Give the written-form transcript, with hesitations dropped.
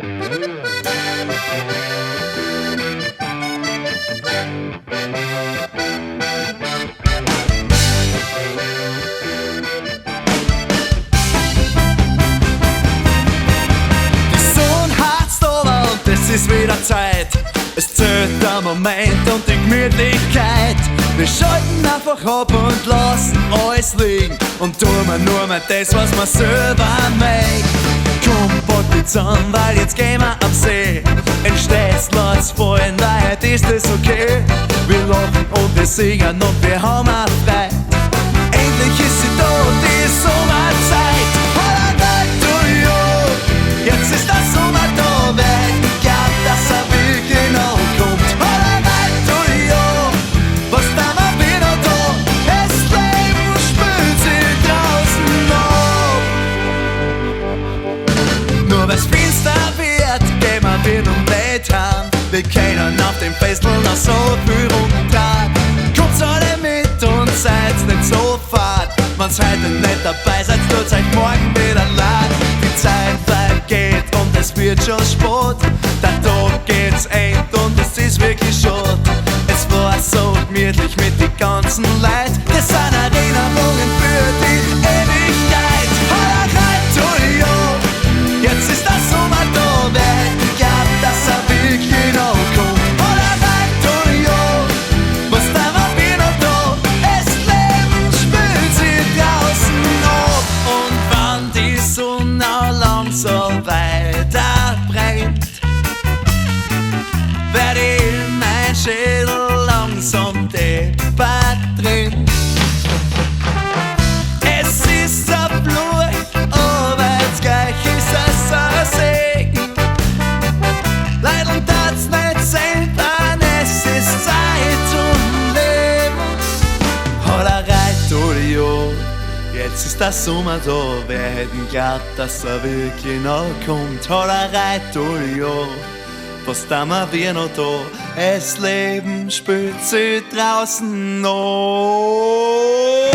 Es ist wieder Zeit, es zählt der Moment und die Gemütlichkeit. Wir schalten einfach ab und lassen alles liegen und tun nur mehr das, was wir selber mögen. Komm, pack dich zusammen, weil jetzt gehen wir am See. Entstehst, lass fallen, weil heute ist es okay. Wir lachen und wir singen und wir haben auch frei. Endlich ist sie da, die Sommerzeit. Halleluja, jetzt ist der Sommer da, dass er wie genau kommt. Halleluja, was da mal wieder da? Das Leben spült sich draußen ab. Nur weil's finster wird, gehen wir wieder nicht heim. Wir können auf dem Festel noch so viel rumtragen. Kommt alle mit und seid nicht so fad. Wenn's heute nicht dabei seid, tut's euch morgen wieder leid. Die Zeit vergeht und es wird schon spät. Der Tag geht's end und es ist wirklich schade. Es war so gemütlich mit den ganzen Leid. Das sind Erinnerungen für die Ewigkeit. Halleluja, jetzt ist der Sommer da. Wer hätte geglaubt, dass er wirklich noch kommt? Halleluja, was da war wieder da? Das Leben spült sich draußen ab. Und wenn die Sonne langsam weiter brennt, werd ich mein Schädel langsam deppert drin. Es ist ein Fluch, aber jetzt gleich ist es ein Segen. Leider tat's nicht sehen, denn es ist Zeit zum Leben. Halleluja, jetzt ist der Sommer da. Wer hätte geglaubt, dass er wirklich noch kommt? Halleluja, was da mal wir noch da? Das Leben spült sich draußen noch.